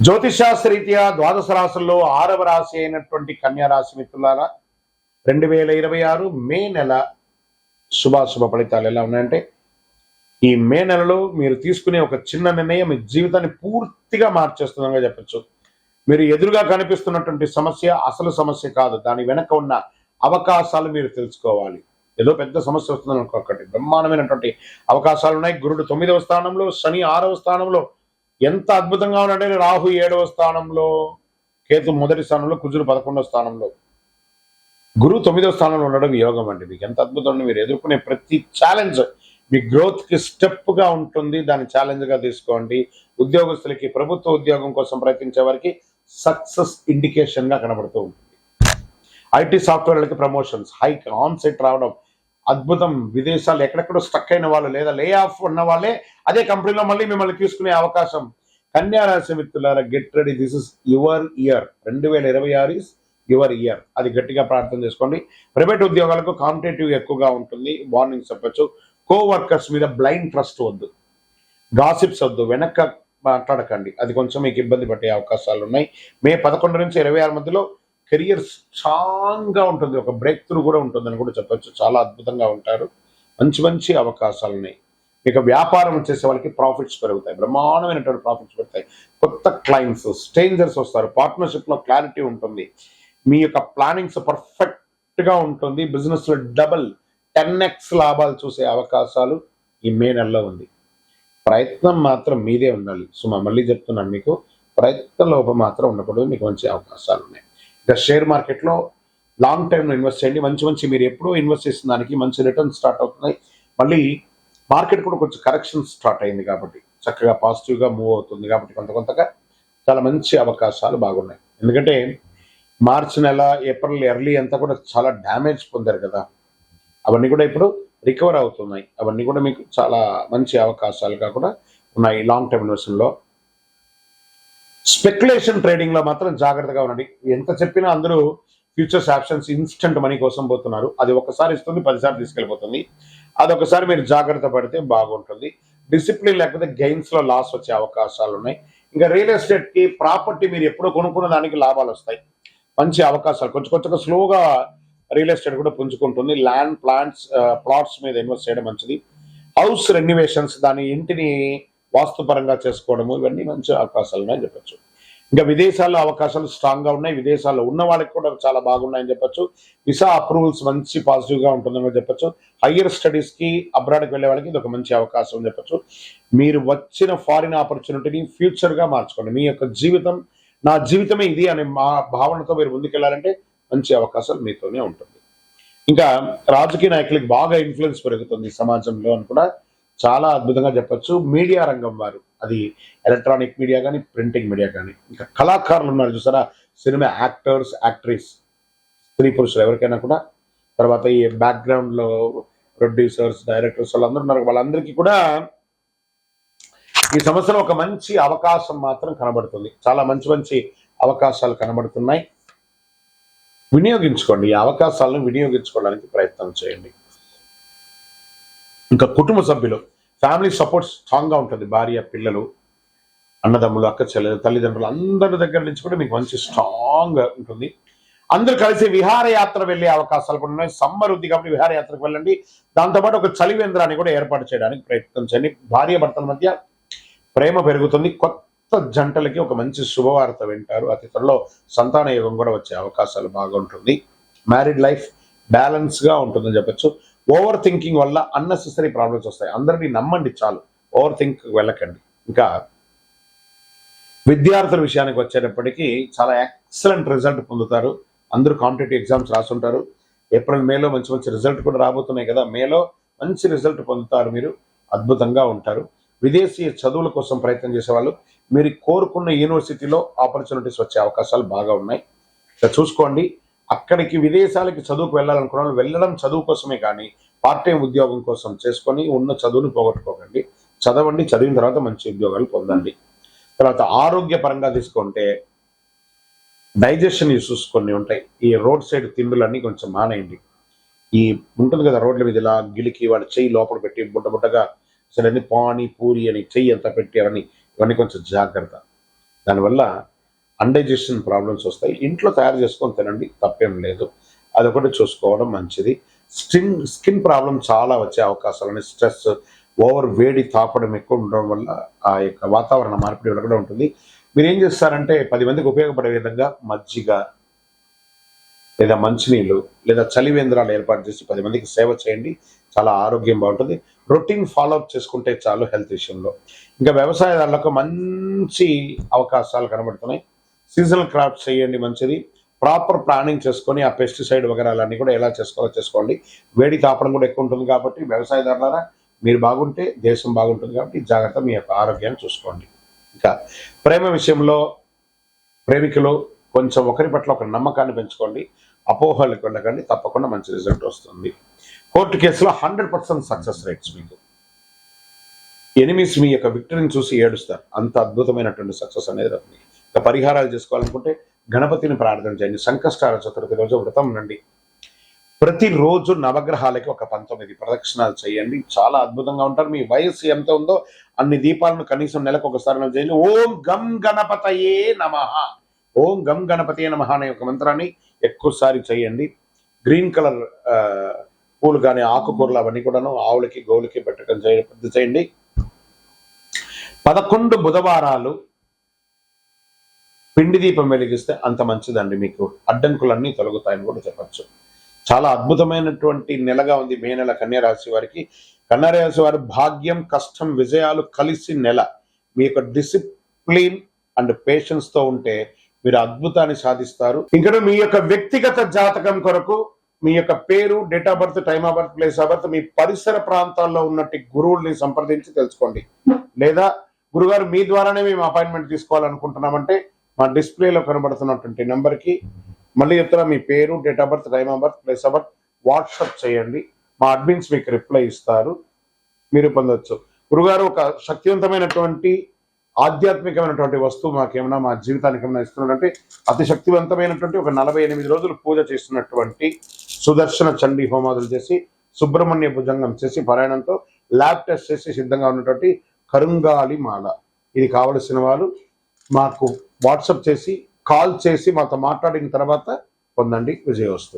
జ్యోతిషాస్త్రరీత్యా ద్వాదశ రాశుల్లో 6వ రాశి అయినటువంటి కన్యా రాశి మిత్రులారా 2026 మే నెల శుభాశుభ ఫలితాలు ఎలా ఉన్నాయంటే, ఈ మే నెలలో మీరు తీసుకునే ఒక చిన్న నిర్ణయం మీ జీవితాన్ని పూర్తిగా మార్చేస్తుందని చెప్పచ్చు. మీరు ఎదురుగా కనిపిస్తున్నటువంటి సమస్య అసలు సమస్య కాదు, దాని వెనక ఉన్న అవకాశాలు మీరు తెలుసుకోవాలి. ఏదో పెద్ద సమస్య వస్తుందని అనుకోకండి, బ్రహ్మాండమైనటువంటి అవకాశాలు ఉన్నాయి. గురుడు 9వ స్థానంలో, శని 6వ స్థానంలో. ఎంత అద్భుతంగా ఉన్నాడంటే రాహు 7వ స్థానంలో, కేతు 1వ స్థానంలో, కుజుడు 11వ స్థానంలో, గురువు 9వ స్థానంలో ఉండడం యోగం అండి. మీకు ఎంత అద్భుతం. మీరు ఎదుర్కొనే ప్రతి ఛాలెంజ్ మీ గ్రోత్కి స్టెప్గా ఉంటుంది, దాన్ని ఛాలెంజ్గా తీసుకోండి. ఉద్యోగస్తులకి, ప్రభుత్వ ఉద్యోగం కోసం ప్రయత్నించే వారికి సక్సెస్ ఇండికేషన్గా కనబడుతూ ఉంటుంది. ఐటీ సాఫ్ట్వేర్లకి ప్రమోషన్స్, హైక్, ఆన్ సెట్ రావడం అద్భుతం. విదేశాలు ఎక్కడెక్కడో స్టక్ అయిన వాళ్ళు లేదా లే ఆఫ్ ఉన్న వాళ్ళే అదే కంపెనీలో మళ్ళీ మిమ్మల్ని తీసుకునే అవకాశం. కన్యా రాశి మిత్రులారా, get ready, this is your year. 2026 is your year. అది గట్టిగా ప్రార్థన చేసుకోండి. ప్రైవేట్ ఉద్యోగాలకు కాంపిటేటివ్ ఎక్కువగా ఉంటుంది, వార్నింగ్ చెప్పచ్చు. కో వర్కర్స్ మీద బ్లైండ్ ట్రస్ట్ వద్దు, గాసిప్స్ వద్దు, వెనక్కి మాట్లాడకండి, అది కొంచెం మీకు ఇబ్బంది పడే అవకాశాలు ఉన్నాయి. మే 11 నుంచి 26 మధ్యలో కెరియర్ స్ట్రాంగ్గా ఉంటుంది, ఒక బ్రేక్ త్రూ కూడా ఉంటుందని కూడా చెప్పచ్చు. చాలా అద్భుతంగా ఉంటారు, మంచి మంచి అవకాశాలు ఉన్నాయి. ఇక వ్యాపారం చేసే వాళ్ళకి ప్రాఫిట్స్ పెరుగుతాయి, బ్రహ్మాండమైనటువంటి ప్రాఫిట్స్ పెరుగుతాయి. కొత్త క్లయింట్స్, స్ట్రేంజర్స్ వస్తారు, పార్ట్నర్షిప్లో క్లారిటీ ఉంటుంది, మీ యొక్క ప్లానింగ్స్ పర్ఫెక్ట్గా ఉంటుంది. బిజినెస్లో డబల్ 10x లాభాలు చూసే అవకాశాలు ఈ మే నెలలో ఉంది. ప్రయత్నం మాత్రం మీదే ఉండాలి సుమా, మళ్ళీ చెప్తున్నాను మీకు, ప్రయత్న లోపం మాత్రం ఉండకూడదు. మీకు మంచి అవకాశాలు ఉన్నాయి. ఇక షేర్ మార్కెట్లో లాంగ్ టైంలో ఇన్వెస్ట్ చేయండి. మంచి మంచి మీరు ఎప్పుడూ ఇన్వెస్ట్ చేసిన దానికి మంచి రిటర్న్ స్టార్ట్ అవుతున్నాయి. మళ్ళీ మార్కెట్ కూడా కొంచెం కరెక్షన్ స్టార్ట్ అయింది కాబట్టి చక్కగా పాజిటివ్గా మూవ్ అవుతుంది కాబట్టి కొంతగా చాలా మంచి అవకాశాలు బాగున్నాయి. ఎందుకంటే మార్చి నెల, ఏప్రిల్ ఎర్లీ అంతా కూడా చాలా డ్యామేజ్ పొందారు కదా, అవన్నీ కూడా ఇప్పుడు రికవర్ అవుతున్నాయి. అవన్నీ కూడా మీకు చాలా మంచి అవకాశాలుగా కూడా ఉన్నాయి. లాంగ్ టర్మ్ ఇన్వెస్ట్మెంట్లో, స్పెక్యులేషన్ ట్రేడింగ్లో మాత్రం జాగ్రత్తగా ఉండండి. ఎంత చెప్పినా అందరూ ఫ్యూచర్స్ ఆప్షన్స్ ఇన్స్టెంట్ మనీ కోసం పోతున్నారు. అది ఒకసారి ఇస్తుంది, 10 సార్లు తీసుకెళ్ళిపోతుంది. అదొకసారి మీరు జాగ్రత్త పడితే బాగుంటుంది. డిసిప్లిన్ లేకపోతే గెయిన్స్లో లాస్ వచ్చే అవకాశాలు ఉన్నాయి. ఇంకా రియల్ ఎస్టేట్కి, ప్రాపర్టీ మీరు ఎప్పుడో కొనుక్కున్న దానికి లాభాలు వస్తాయి, మంచి అవకాశాలు. కొంచెం స్లోగా రియల్ ఎస్టేట్ కూడా పుంజుకుంటుంది. ల్యాండ్, ప్లాట్స్ మీద ఇన్వెస్ట్ చేయడం మంచిది. హౌస్ రెన్యువేషన్స్, దాని ఇంటిని వాస్తుపరంగా చేసుకోవడము, ఇవన్నీ మంచి అవకాశాలు ఉన్నాయని చెప్పచ్చు. ఇంకా విదేశాల్లో అవకాశాలు స్ట్రాంగ్గా ఉన్నాయి. విదేశాల్లో ఉన్న వాళ్ళకి కూడా చాలా బాగున్నాయని చెప్పచ్చు. వీసా అప్రూవల్స్ మంచి పాజిటివ్గా ఉంటుందని చెప్పచ్చు. హయ్యర్ స్టడీస్కి, అబ్రాడ్కి వెళ్ళే వాళ్ళకి ఇది ఒక మంచి అవకాశం అని చెప్పచ్చు. మీరు వచ్చిన ఫారిన్ ఆపర్చునిటీని ఫ్యూచర్గా మార్చుకోండి. మీ యొక్క జీవితం నా జీవితమే ఇది అనే భావనతో మీరు ముందుకెళ్ళాలంటే మంచి అవకాశాలు మీతోనే ఉంటుంది. ఇంకా రాజకీయ నాయకులకి బాగా ఇన్ఫ్లుయెన్స్ పెరుగుతుంది సమాజంలో అని కూడా చాలా అద్భుతంగా చెప్పచ్చు. మీడియా రంగం వారు, అది ఎలక్ట్రానిక్ మీడియా కానీ, ప్రింటింగ్ మీడియా కానీ, ఇంకా కళాకారులు ఉన్నారు చూసారా, సినిమా యాక్టర్స్, యాక్ట్రెస్, స్త్రీ పురుషులు ఎవరికైనా కూడా, తర్వాత ఈ బ్యాక్గ్రౌండ్లో ప్రొడ్యూసర్స్, డైరెక్టర్స్ వాళ్ళందరూ ఉన్నారు. వాళ్ళందరికీ కూడా ఈ సంవత్సరం ఒక మంచి అవకాశం మాత్రం కనబడుతుంది. చాలా మంచి అవకాశాలు కనబడుతున్నాయి. వినియోగించుకోండి, ఈ అవకాశాలను వినియోగించుకోవడానికి ప్రయత్నం చేయండి. ఇంకా కుటుంబ సభ్యులు, ఫ్యామిలీ సపోర్ట్ స్ట్రాంగ్గా ఉంటుంది. భార్య, పిల్లలు, అన్నదమ్ములు, అక్క చెల్లెలు, తల్లిదండ్రులు అందరి దగ్గర నుంచి కూడా మీకు మంచి స్ట్రాంగ్ ఉంటుంది. అందరూ కలిసి విహారయాత్ర వెళ్ళే అవకాశాలు కూడా ఉన్నాయి. సమ్మర్ ఉంది కాబట్టి విహారయాత్రకు వెళ్ళండి. దాంతోపాటు ఒక చలివేంద్రాన్ని కూడా ఏర్పాటు చేయడానికి ప్రయత్నం చేయండి. భార్య భర్తల మధ్య ప్రేమ పెరుగుతుంది. కొత్త జంటలకి ఒక మంచి శుభవార్త వింటారు. అతి త్వరలో సంతాన యోగం కూడా వచ్చే అవకాశాలు బాగుంటుంది. మ్యారీడ్ లైఫ్ బ్యాలెన్స్గా ఉంటుందని చెప్పచ్చు. ఓవర్ థింకింగ్ వల్ల అన్నెసెసరీ ప్రాబ్లమ్స్ వస్తాయి. అందరినీ నమ్మండి చాలు, ఓవర్ థింక్ వెళ్ళకండి. ఇంకా విద్యార్థుల విషయానికి వచ్చేటప్పటికీ చాలా ఎక్సలెంట్ రిజల్ట్ పొందుతారు. అందరూ కాంపిటేటివ్ ఎగ్జామ్స్ రాసుంటారు. ఏప్రిల్, మేలో మంచి రిజల్ట్ కూడా రాబోతున్నాయి కదా, మేలో మంచి రిజల్ట్ పొందుతారు. మీరు అద్భుతంగా ఉంటారు. విదేశీ చదువుల కోసం ప్రయత్నం చేసేవాళ్ళు, మీరు కోరుకున్న యూనివర్సిటీలో ఆపర్చునిటీస్ వచ్చే అవకాశాలు బాగా ఉన్నాయి. చూసుకోండి. అక్కడికి విదేశాలకి చదువుకు వెళ్ళాలనుకున్న వాళ్ళు వెళ్ళడం చదువు కోసమే కానీ పార్ట్ టైం ఉద్యోగం కోసం చేసుకొని ఉన్న చదువును పోగొట్టుకోకండి. చదవండి, చదివిన తర్వాత మంచి ఉద్యోగాలు పొందండి. తర్వాత ఆరోగ్యపరంగా తీసుకుంటే డైజెషన్ ఇష్యూస్ కొన్ని ఉంటాయి. ఈ రోడ్ సైడ్ తిండులన్నీ కొంచెం మానేయండి. ఈ ఉంటుంది కదా రోడ్ల మీద ఇలా గిలికి వాడి చెయ్యి లోపల పెట్టి బుడ్డగా అసలు పానీ పూరి అని చెయ్యి అంతా పెట్టి ఇవన్నీ కొంచెం జాగ్రత్త. దానివల్ల అన్డైజెషన్ ప్రాబ్లమ్స్ వస్తాయి. ఇంట్లో తయారు చేసుకొని తినండి, తప్పేం లేదు. అదొకటి చూసుకోవడం మంచిది. స్కిన్ ప్రాబ్లం చాలా వచ్చే అవకాశాలని, స్ట్రెస్, ఓవర్ వేడి తాపడం ఎక్కువ ఉండడం వల్ల ఆ యొక్క వాతావరణ మార్పిడి కూడా ఉంటుంది. మీరు ఏం చేస్తారంటే 10 మందికి ఉపయోగపడే విధంగా మజ్జిగ లేదా మంచినీళ్ళు లేదా చలివేంద్రాలు ఏర్పాటు చేసి 10 మందికి సేవ చేయండి. చాలా ఆరోగ్యం బాగుంటుంది. రొటీన్ ఫాలోఅప్ చేసుకుంటే చాలు హెల్త్ విషయంలో. ఇంకా వ్యవసాయదారులకు మంచి అవకాశాలు కనబడుతున్నాయి. సీజనల్ క్రాప్స్ చేయండి, మంచిది. ప్రాపర్ ప్లానింగ్ చేసుకొని ఆ పెస్టిసైడ్ వగరాలన్నీ కూడా ఎలా చేసుకోవాలో చేసుకోండి. వేడి తాపడం కూడా ఎక్కువ ఉంటుంది కాబట్టి వ్యవసాయదారులారా మీరు బాగుంటే దేశం బాగుంటుంది కాబట్టి జాగ్రత్త, మీ యొక్క ఆరోగ్యాన్ని చూసుకోండి. ఇంకా ప్రేమ విషయంలో ప్రేమికులు కొంచెం ఒకరి పట్ల ఒక నమ్మకాన్ని పెంచుకోండి. అపోహలకు వెళ్ళకండి, తప్పకుండా మంచి రిజల్ట్ వస్తుంది. కోర్టు కేసులో 100% సక్సెస్ రేట్స్. మీకు ఎనిమిస్ మీ యొక్క విక్టరీని చూసి ఏడుస్తారు. అంత అద్భుతమైనటువంటి సక్సెస్ అనేది అవుతుంది. ఇక పరిహారాలు చేసుకోవాలనుకుంటే గణపతిని ప్రార్థన చేయండి. సంకష్టాల చతుర్థి రోజు వ్రతం నుండి ప్రతిరోజు నవగ్రహాలకి ఒక 19 ప్రదక్షిణాలు చేయండి. చాలా అద్భుతంగా ఉంటారు. మీ వయస్సు ఎంత ఉందో అన్ని దీపాలను కనీసం నెలకు ఒకసారి చేయండి. ఓం గం గణపతయే నమః, ఓం గం గణపతయే నమః అనే ఒక మంత్రాన్ని ఎక్కువసారి చేయండి. గ్రీన్ కలర్ పూలు కానీ ఆకుకూరలు అవన్నీ కూడాను ఆవులకి గోవులకి పెట్టడం చేయండి. 11 బుధవారాలు పిండి దీపం వెలిగిస్తే అంత మంచిదండి. మీకు అడ్డంకులన్నీ తొలగుతాయని కూడా చెప్పచ్చు. చాలా అద్భుతమైనటువంటి నెలగా ఉంది మే నెల కన్యారాశి వారికి. కన్యారాశి వారి భాగ్యం, కష్టం, విజయాలు కలిసి నెల. మీ యొక్క డిసిప్లిన్ అండ్ పేషెన్స్ తో ఉంటే మీరు అద్భుతాన్ని సాధిస్తారు. ఇక్కడ మీ యొక్క వ్యక్తిగత జాతకం కొరకు మీ యొక్క పేరు, date of birth, time of birth, place of birth, మీ పరిసర ప్రాంతాల్లో ఉన్నట్టు గురువుల్ని సంప్రదించి తెలుసుకోండి. లేదా గురుగారు మీ ద్వారానే మేము అపాయింట్మెంట్ తీసుకోవాలనుకుంటున్నామంటే మా డిస్ప్లేలో కనబడుతున్నటువంటి నెంబర్కి మళ్ళీ చెప్తున్నా, మీ పేరు, date of birth, time of birth, place of birth WhatsApp చేయండి. మా అడ్మిన్స్ మీకు రిప్లై ఇస్తారు, మీరు పొందొచ్చు. గురుగారు ఒక శక్తివంతమైనటువంటి ఆధ్యాత్మికమైనటువంటి వస్తువు మాకేమైనా మా జీవితానికి ఏమైనా ఇస్తున్నాడంటే అతి శక్తివంతమైనటువంటి ఒక 48 రోజులు పూజ చేస్తున్నటువంటి సుదర్శన చండీ హోమాదులు చేసి సుబ్రహ్మణ్య భుజంగం చేసి పారాయణంతో ల్యాబ్ టెస్ట్ చేసి సిద్ధంగా ఉన్నటువంటి కరుంగాలి మాల. ఇది కావలసిన వారు మాకు వాట్సాప్ చేసి కాల్ చేసి మాతో మాట్లాడిన తర్వాత పొందండి. విజయోస్తు.